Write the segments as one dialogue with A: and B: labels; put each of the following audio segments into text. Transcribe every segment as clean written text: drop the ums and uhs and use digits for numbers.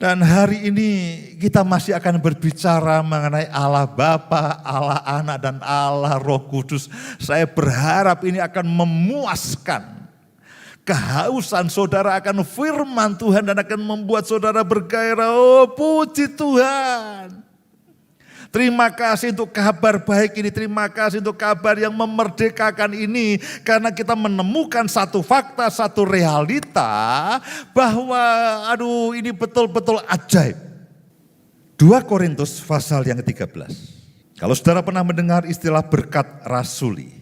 A: Dan hari ini kita masih akan berbicara mengenai Allah Bapa, Allah Anak, dan Allah Roh Kudus. Saya berharap ini akan memuaskan kehausan saudara akan firman Tuhan dan akan membuat saudara bergairah. Oh, puji Tuhan. Terima kasih untuk kabar baik ini, terima kasih untuk kabar yang memerdekakan ini. Karena kita menemukan satu fakta, satu realita bahwa ini betul-betul ajaib. 2 Korintus pasal yang ke-13. Kalau saudara pernah mendengar istilah berkat rasuli.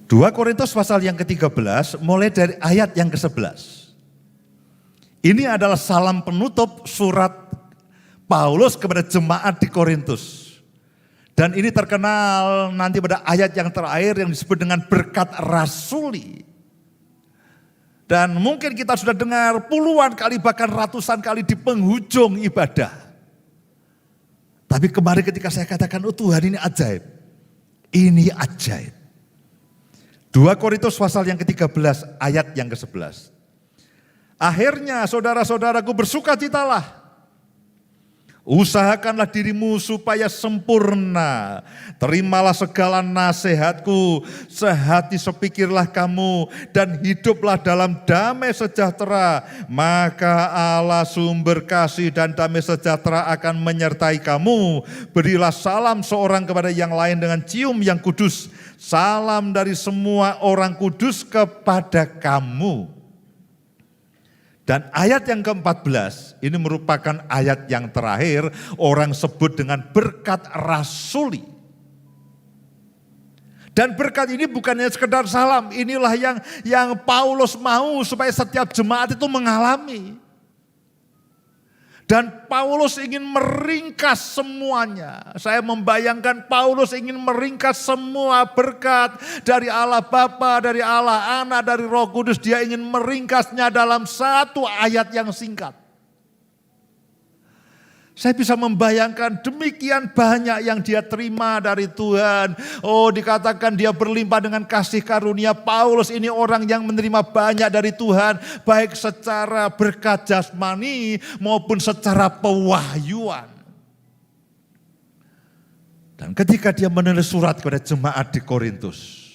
A: 2 Korintus pasal yang ke-13 mulai dari ayat yang ke-11. Ini adalah salam penutup surat Paulus kepada jemaat di Korintus. Dan ini terkenal nanti pada ayat yang terakhir yang disebut dengan berkat rasuli. Dan mungkin kita sudah dengar puluhan kali bahkan ratusan kali di penghujung ibadah. Tapi kemarin ketika saya katakan, oh Tuhan ini ajaib. Ini ajaib. 2 Korintus pasal yang ke-13 ayat yang ke-11. Akhirnya saudara-saudaraku bersukacitalah. Usahakanlah dirimu supaya sempurna. Terimalah segala nasihatku. Sehati sepikirlah kamu. Dan hiduplah dalam damai sejahtera. Maka Allah sumber kasih dan damai sejahtera akan menyertai kamu. Berilah salam seorang kepada yang lain dengan cium yang kudus. Salam dari semua orang kudus kepada kamu. Dan ayat yang ke-14 ini merupakan ayat yang terakhir orang sebut dengan berkat rasuli. Dan berkat ini bukannya sekedar salam, inilah yang Paulus mau supaya setiap jemaat itu mengalami. Dan Paulus ingin meringkas semuanya. Saya membayangkan Paulus ingin meringkas semua berkat dari Allah Bapa, dari Allah Anak, dari Roh Kudus. Dia ingin meringkasnya dalam satu ayat yang singkat. Saya bisa membayangkan demikian banyak yang dia terima dari Tuhan. Oh, dikatakan dia berlimpah dengan kasih karunia. Paulus ini orang yang menerima banyak dari Tuhan. Baik secara berkat jasmani maupun secara pewahyuan. Dan ketika dia menulis surat kepada jemaat di Korintus.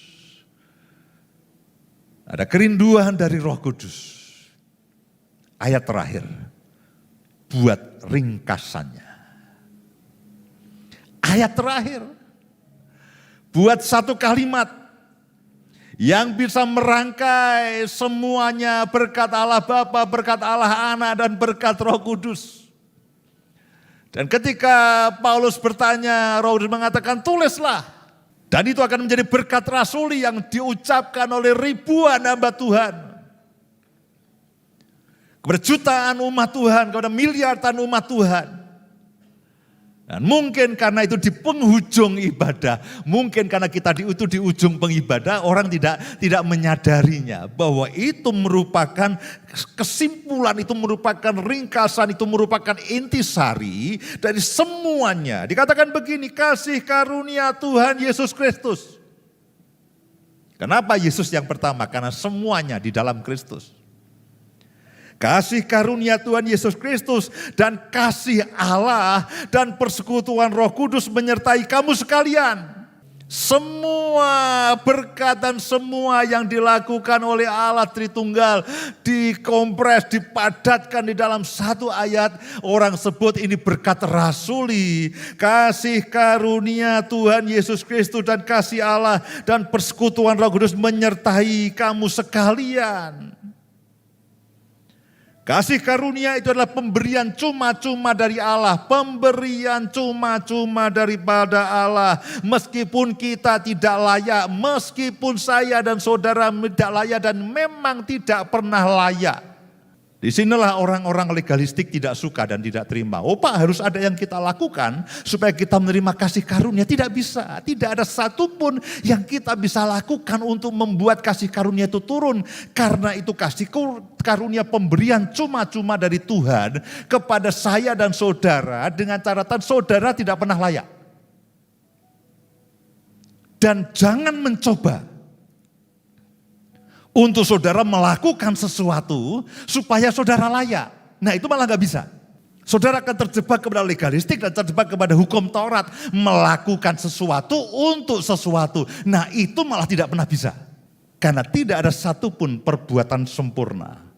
A: Ada kerinduan dari Roh Kudus. Ayat terakhir. Buat ringkasannya. Ayat terakhir. Buat satu kalimat yang bisa merangkai semuanya berkat Allah Bapa, berkat Allah Anak, dan berkat Roh Kudus. Dan ketika Paulus bertanya, Roh Kudus mengatakan tulislah. Dan itu akan menjadi berkat rasuli yang diucapkan oleh ribuan hamba Tuhan. Kepada jutaan umat Tuhan, kepada miliaran umat Tuhan. Dan mungkin karena itu di penghujung ibadah, mungkin karena kita itu di ujung pengibadah, orang tidak menyadarinya. Bahwa itu merupakan kesimpulan, itu merupakan ringkasan, itu merupakan intisari dari semuanya. Dikatakan begini, kasih karunia Tuhan Yesus Kristus. Kenapa Yesus yang pertama? Karena semuanya di dalam Kristus. Kasih karunia Tuhan Yesus Kristus dan kasih Allah dan persekutuan Roh Kudus menyertai kamu sekalian. Semua berkat dan semua yang dilakukan oleh Allah Tritunggal dikompres, dipadatkan di dalam satu ayat. Orang sebut ini berkat rasuli. Kasih karunia Tuhan Yesus Kristus dan kasih Allah dan persekutuan Roh Kudus menyertai kamu sekalian. Kasih karunia itu adalah pemberian cuma-cuma dari Allah. Pemberian cuma-cuma daripada Allah. Meskipun kita tidak layak, meskipun saya dan saudara tidak layak dan memang tidak pernah layak. Disinilah orang-orang legalistik tidak suka dan tidak terima. Oh Pak, harus ada yang kita lakukan supaya kita menerima kasih karunia. Tidak bisa, tidak ada satupun yang kita bisa lakukan untuk membuat kasih karunia itu turun. Karena itu kasih karunia pemberian cuma-cuma dari Tuhan kepada saya dan saudara dengan catatan saudara tidak pernah layak. Dan jangan mencoba untuk saudara melakukan sesuatu supaya saudara layak. Nah itu malah gak bisa. Saudara akan terjebak kepada legalistik dan terjebak kepada hukum Taurat. Melakukan sesuatu untuk sesuatu. Nah itu malah tidak pernah bisa. Karena tidak ada satupun perbuatan sempurna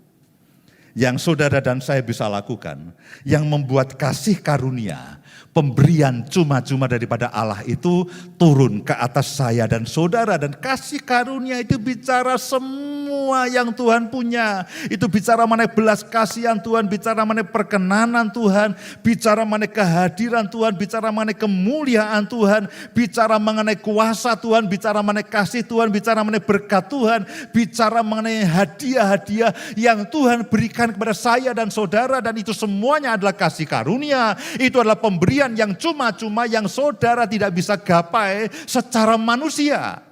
A: yang saudara dan saya bisa lakukan. Yang membuat kasih karunia, pemberian cuma-cuma daripada Allah itu turun ke atas saya dan saudara. Dan kasih karunia itu bicara semua yang Tuhan punya. Itu bicara mengenai belas kasihan Tuhan, bicara mengenai perkenanan Tuhan, bicara mengenai kehadiran Tuhan, bicara mengenai kemuliaan Tuhan, bicara mengenai kuasa Tuhan, bicara mengenai kasih Tuhan, bicara mengenai berkat Tuhan, bicara mengenai hadiah-hadiah yang Tuhan berikan kepada saya dan saudara. Dan itu semuanya adalah kasih karunia. Itu adalah pemberian yang cuma-cuma yang saudara tidak bisa gapai secara manusia.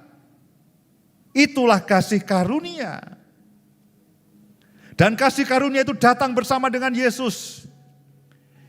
A: Itulah kasih karunia. Dan kasih karunia itu datang bersama dengan Yesus.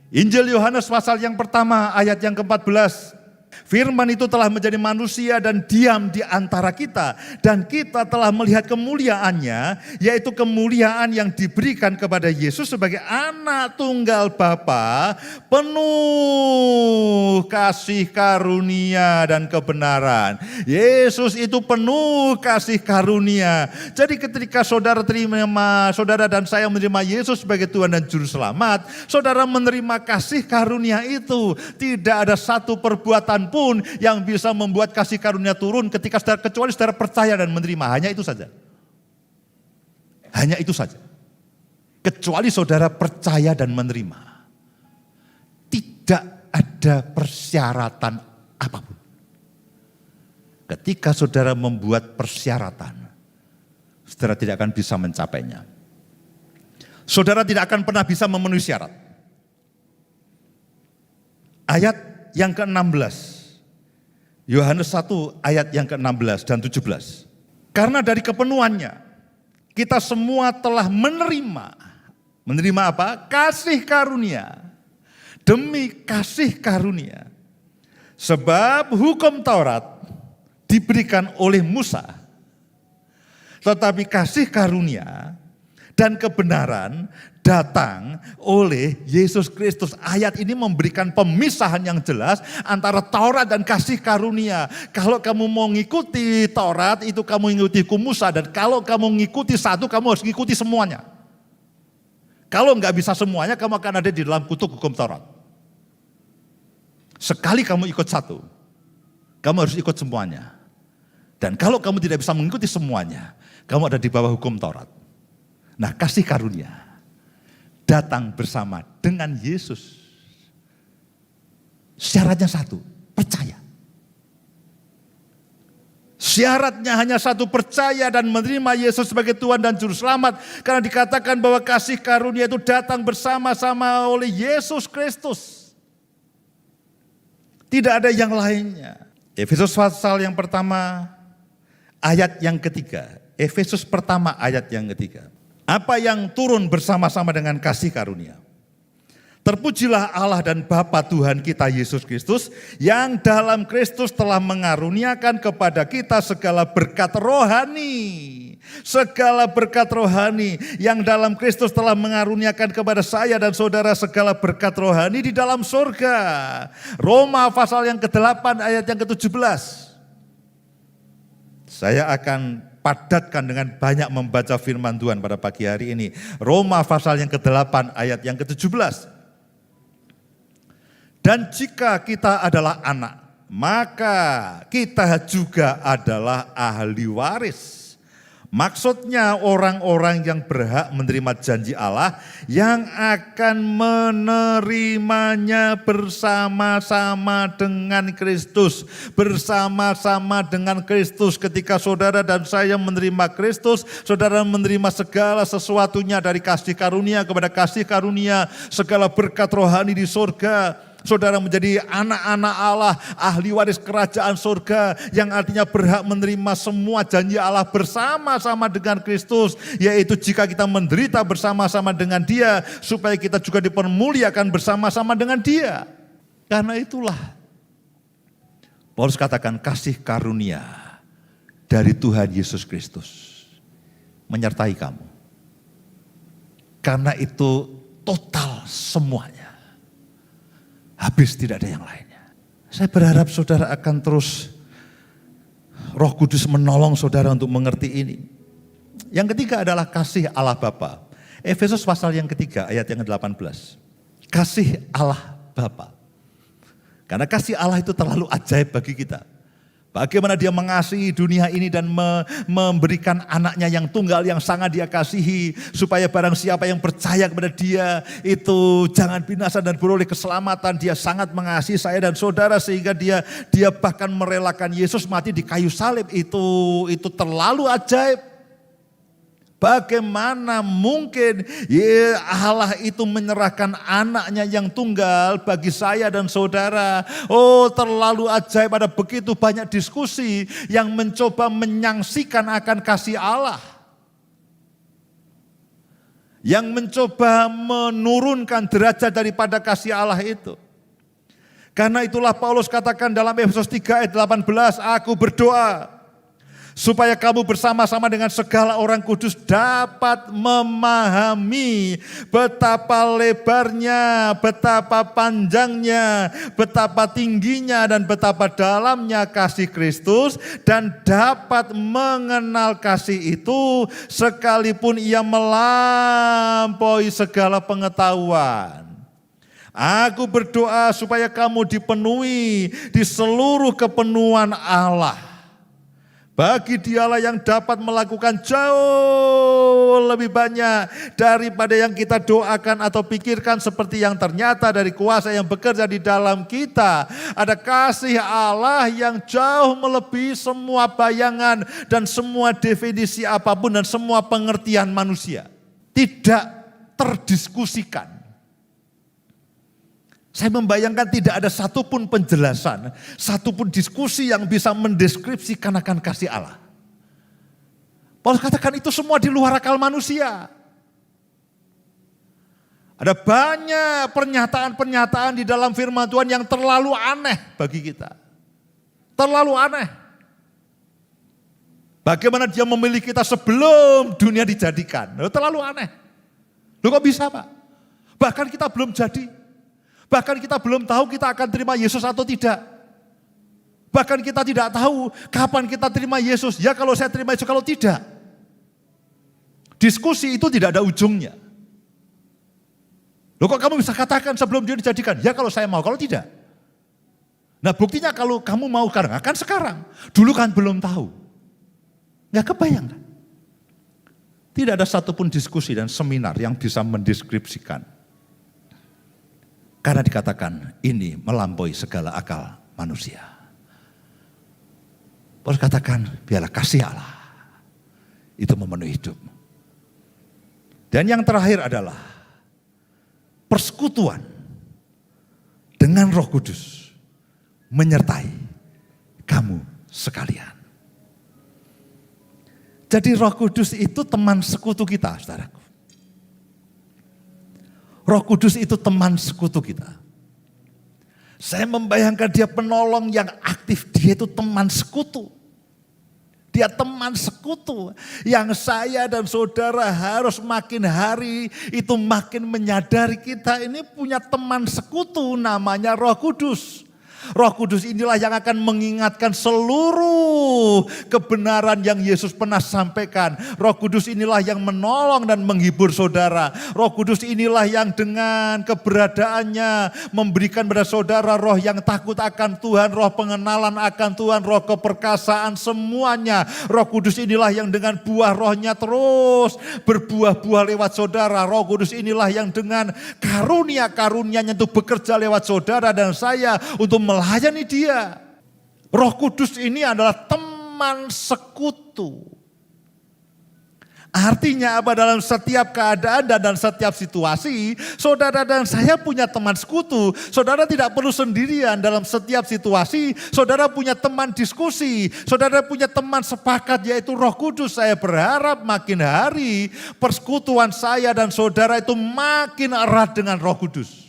A: Injil Yohanes pasal yang pertama ayat yang ke-14. Firman itu telah menjadi manusia dan diam di antara kita. Dan kita telah melihat kemuliaannya, yaitu kemuliaan yang diberikan kepada Yesus sebagai anak tunggal Bapa, penuh kasih karunia dan kebenaran. Yesus itu penuh kasih karunia. Jadi ketika saudara dan saya menerima Yesus sebagai Tuhan dan Juru Selamat, saudara menerima kasih karunia itu. Tidak ada satu perbuatan pun yang bisa membuat kasih karunia turun ketika saudara, kecuali saudara percaya dan menerima. Hanya itu saja. Hanya itu saja. Kecuali saudara percaya dan menerima. Tidak ada persyaratan apapun. Ketika saudara membuat persyaratan, saudara tidak akan bisa mencapainya. Saudara tidak akan pernah bisa memenuhi syarat. Ayat yang ke-16. Yohanes 1 ayat yang ke-16 dan 17. Karena dari kepenuhannya kita semua telah menerima. Menerima apa? Kasih karunia. Demi kasih karunia. Sebab hukum Taurat diberikan oleh Musa. Tetapi kasih karunia dan kebenaran datang oleh Yesus Kristus. Ayat ini memberikan pemisahan yang jelas antara Taurat dan kasih karunia. Kalau kamu mau ngikuti Taurat, itu kamu mengikuti hukum Musa. Dan kalau kamu mengikuti satu, kamu harus mengikuti semuanya. Kalau nggak bisa semuanya, kamu akan ada di dalam kutuk hukum Taurat. Sekali kamu ikut satu, kamu harus ikut semuanya. Dan kalau kamu tidak bisa mengikuti semuanya, kamu ada di bawah hukum Taurat. Nah, kasih karunia datang bersama dengan Yesus. Syaratnya satu, percaya. Syaratnya hanya satu, percaya dan menerima Yesus sebagai Tuhan dan Juru Selamat. Karena dikatakan bahwa kasih karunia itu datang bersama-sama oleh Yesus Kristus. Tidak ada yang lainnya. Efesus pasal yang pertama, ayat yang ketiga. Efesus pertama ayat yang ketiga. Apa yang turun bersama-sama dengan kasih karunia? Terpujilah Allah dan Bapa Tuhan kita Yesus Kristus, yang dalam Kristus telah mengaruniakan kepada kita segala berkat rohani. Segala berkat rohani yang dalam Kristus telah mengaruniakan kepada saya dan saudara segala berkat rohani di dalam surga. Roma pasal yang ke-8 ayat yang ke-17. Saya akan padatkan dengan banyak membaca firman Tuhan pada pagi hari ini. Roma pasal yang ke-8 ayat yang ke-17. Dan jika kita adalah anak, maka kita juga adalah ahli waris. Maksudnya orang-orang yang berhak menerima janji Allah, yang akan menerimanya bersama-sama dengan Kristus. Bersama-sama dengan Kristus. Ketika saudara dan saya menerima Kristus, saudara menerima segala sesuatunya dari kasih karunia kepada kasih karunia, segala berkat rohani di surga. Saudara menjadi anak-anak Allah, ahli waris kerajaan surga, yang artinya berhak menerima semua janji Allah bersama-sama dengan Kristus. Yaitu jika kita menderita bersama-sama dengan Dia, supaya kita juga dipermuliakan bersama-sama dengan Dia. Karena itulah Paulus katakan kasih karunia dari Tuhan Yesus Kristus menyertai kamu. Karena itu total semuanya. Habis, tidak ada yang lainnya. Saya berharap saudara akan terus Roh Kudus menolong saudara untuk mengerti ini. Yang ketiga adalah kasih Allah Bapa. Efesus pasal yang ketiga ayat yang ke-18. Kasih Allah Bapa. Karena kasih Allah itu terlalu ajaib bagi kita. Bagaimana dia mengasihi dunia ini dan memberikan anaknya yang tunggal yang sangat dia kasihi. Supaya barang siapa yang percaya kepada dia itu jangan binasa dan beroleh keselamatan. Dia sangat mengasihi saya dan saudara sehingga dia bahkan merelakan Yesus mati di kayu salib. Itu terlalu ajaib. Bagaimana mungkin Allah itu menyerahkan anaknya yang tunggal bagi saya dan saudara. Oh, terlalu ajaib. Ada begitu banyak diskusi yang mencoba menyaksikan akan kasih Allah. Yang mencoba menurunkan derajat daripada kasih Allah itu. Karena itulah Paulus katakan dalam Efesus 3 ayat 18, aku berdoa supaya kamu bersama-sama dengan segala orang kudus dapat memahami betapa lebarnya, betapa panjangnya, betapa tingginya dan betapa dalamnya kasih Kristus. Dan dapat mengenal kasih itu sekalipun ia melampaui segala pengetahuan. Aku berdoa supaya kamu dipenuhi di seluruh kepenuhan Allah. Bagi dialah yang dapat melakukan jauh lebih banyak daripada yang kita doakan atau pikirkan, seperti yang ternyata dari kuasa yang bekerja di dalam kita. Ada kasih Allah yang jauh melebihi semua bayangan dan semua definisi apapun dan semua pengertian manusia. Tidak terdiskusikan. Saya membayangkan tidak ada satupun penjelasan, satupun diskusi yang bisa mendeskripsikan akan kasih Allah. Paulus katakan itu semua di luar akal manusia. Ada banyak pernyataan-pernyataan di dalam firman Tuhan yang terlalu aneh bagi kita. Terlalu aneh. Bagaimana dia memilih kita sebelum dunia dijadikan. Terlalu aneh. Loh, kok bisa, Pak? Bahkan kita belum jadi. Bahkan kita belum tahu kita akan terima Yesus atau tidak. Bahkan kita tidak tahu kapan kita terima Yesus. Ya kalau saya terima Yesus, kalau tidak. Diskusi itu tidak ada ujungnya. Loh, kok kamu bisa katakan sebelum dia dijadikan? Ya kalau saya mau, kalau tidak. Nah buktinya kalau kamu mau sekarang, akan sekarang. Dulu kan belum tahu. Nggak kebayang kan? Tidak ada satupun diskusi dan seminar yang bisa mendeskripsikan. Karena dikatakan ini melampaui segala akal manusia. Paulus katakan biarlah kasih Allah itu memenuhi hidup. Dan yang terakhir adalah persekutuan dengan Roh Kudus menyertai kamu sekalian. Jadi Roh Kudus itu teman sekutu kita, saudaraku. Roh Kudus itu teman sekutu kita. Saya membayangkan dia penolong yang aktif. Dia itu teman sekutu. Dia teman sekutu yang saya dan saudara harus makin hari itu makin menyadari kita ini punya teman sekutu namanya Roh Kudus. Roh Kudus inilah yang akan mengingatkan seluruh kebenaran yang Yesus pernah sampaikan. Roh Kudus inilah yang menolong dan menghibur saudara. Roh Kudus inilah yang dengan keberadaannya memberikan pada saudara roh yang takut akan Tuhan, roh pengenalan akan Tuhan, roh keperkasaan, semuanya. Roh Kudus inilah yang dengan buah rohnya terus berbuah-buah lewat saudara. Roh Kudus inilah yang dengan karunia-karunianya itu bekerja lewat saudara dan saya untuk melayani dia. Roh Kudus ini adalah teman sekutu. Artinya apa? Dalam setiap keadaan dan setiap situasi, saudara dan saya punya teman sekutu. Saudara tidak perlu sendirian dalam setiap situasi. Saudara punya teman diskusi. Saudara punya teman sepakat yaitu Roh Kudus. Saya berharap makin hari persekutuan saya dan saudara itu makin erat dengan Roh Kudus.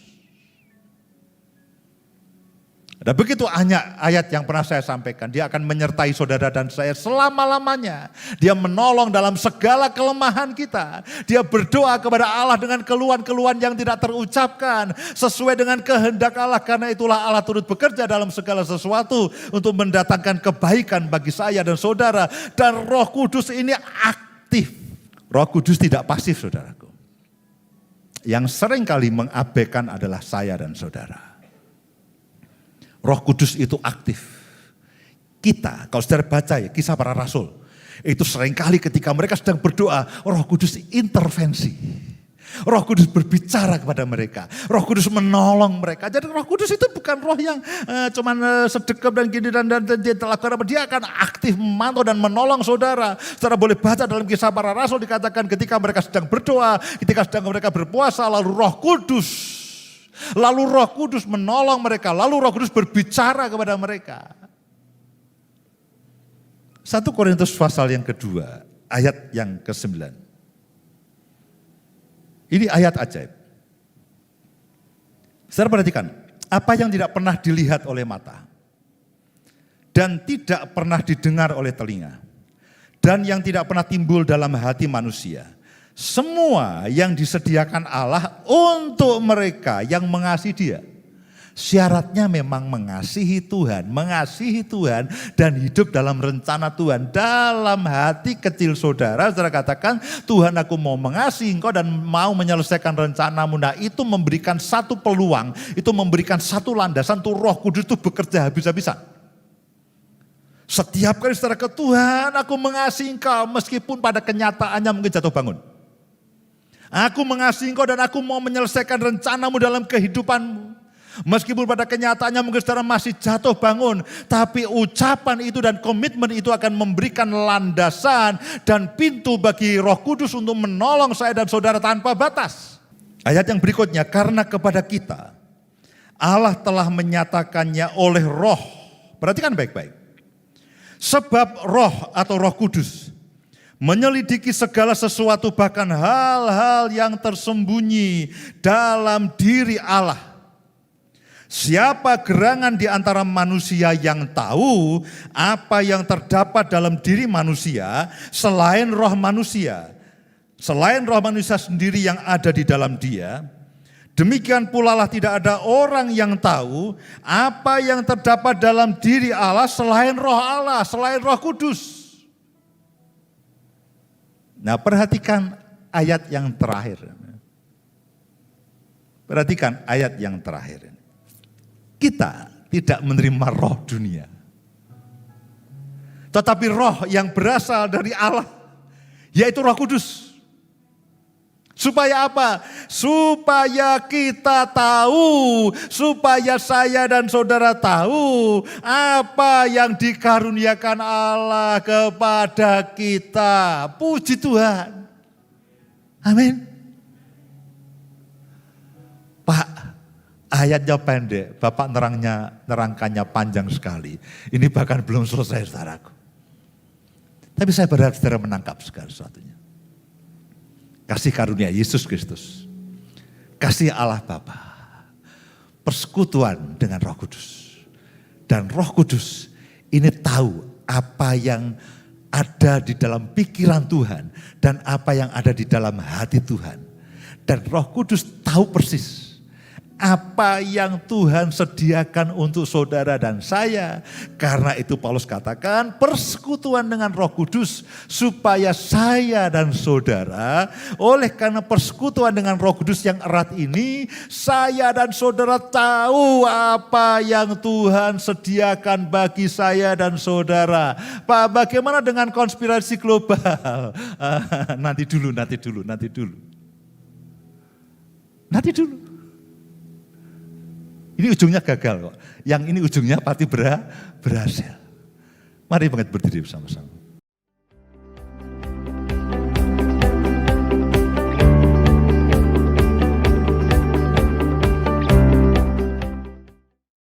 A: Ada begitu banyak ayat yang pernah saya sampaikan. Dia akan menyertai saudara dan saya selama-lamanya. Dia menolong dalam segala kelemahan kita. Dia berdoa kepada Allah dengan keluhan-keluhan yang tidak terucapkan. Sesuai dengan kehendak Allah. Karena itulah Allah turut bekerja dalam segala sesuatu. Untuk mendatangkan kebaikan bagi saya dan saudara. Dan Roh Kudus ini aktif. Roh Kudus tidak pasif, saudaraku. Yang seringkali mengabaikan adalah saya dan saudara. Roh Kudus itu aktif. Kita, kalau saudara baca ya Kisah Para Rasul, itu seringkali ketika mereka sedang berdoa, Roh Kudus intervensi. Roh Kudus berbicara kepada mereka. Roh Kudus menolong mereka. Jadi Roh Kudus itu bukan roh yang cuman sedekap dan gini dan dia lakukan apa. Dia akan aktif memantau dan menolong saudara. Saudara boleh baca dalam Kisah Para Rasul dikatakan ketika mereka sedang berdoa, ketika sedang mereka berpuasa, lalu Roh Kudus menolong mereka, lalu Roh Kudus berbicara kepada mereka. 1 Korintus pasal yang kedua, ayat yang ke-9. Ini ayat ajaib. Saudara perhatikan, apa yang tidak pernah dilihat oleh mata, dan tidak pernah didengar oleh telinga, dan yang tidak pernah timbul dalam hati manusia, semua yang disediakan Allah untuk mereka yang mengasihi Dia. Syaratnya memang mengasihi Tuhan dan hidup dalam rencana Tuhan. Dalam hati kecil saudara katakan, Tuhan aku mau mengasihi engkau dan mau menyelesaikan rencanamu. Nah itu memberikan satu peluang, itu memberikan satu landasan, tuh Roh Kudus itu bekerja habis-habisan. Setiap kali saudara ke Tuhan, aku mengasihi engkau meskipun pada kenyataannya mungkin jatuh bangun. Aku mengasihi engkau dan aku mau menyelesaikan rencanamu dalam kehidupanmu. Meskipun pada kenyataannya mungkin saudara masih jatuh bangun. Tapi ucapan itu dan komitmen itu akan memberikan landasan dan pintu bagi Roh Kudus untuk menolong saya dan saudara tanpa batas. Ayat yang berikutnya, karena kepada kita Allah telah menyatakannya oleh Roh. Perhatikan baik-baik. Sebab Roh atau Roh Kudus menyelidiki segala sesuatu, bahkan hal-hal yang tersembunyi dalam diri Allah. Siapa gerangan di antara manusia yang tahu apa yang terdapat dalam diri manusia selain roh manusia? Selain roh manusia sendiri yang ada di dalam dia. Demikian pula lah tidak ada orang yang tahu apa yang terdapat dalam diri Allah selain roh Kudus. Nah perhatikan ayat yang terakhir. Perhatikan ayat yang terakhir. Kita tidak menerima roh dunia. Tetapi roh yang berasal dari Allah, yaitu Roh Kudus. Supaya apa? Supaya kita tahu, supaya saya dan saudara tahu apa yang dikaruniakan Allah kepada kita. Puji Tuhan. Amin. Pak, ayatnya pendek, Bapak nerangkannya panjang sekali. Ini bahkan belum selesai saudaraku. Tapi saya berharap saudara menangkap segala sesuatunya. Kasih karunia Yesus Kristus, kasih Allah Bapa, persekutuan dengan Roh Kudus. Dan Roh Kudus ini tahu apa yang ada di dalam pikiran Tuhan dan apa yang ada di dalam hati Tuhan. Dan Roh Kudus tahu persis apa yang Tuhan sediakan untuk saudara dan saya. Karena itu Paulus katakan persekutuan dengan Roh Kudus supaya saya dan saudara, oleh karena persekutuan dengan Roh Kudus yang erat ini, saya dan saudara tahu apa yang Tuhan sediakan bagi saya dan saudara. Pak, bagaimana dengan konspirasi global? Nanti dulu. Ini ujungnya gagal kok. Yang ini ujungnya pasti berhasil. Mari bangkit berdiri bersama-sama.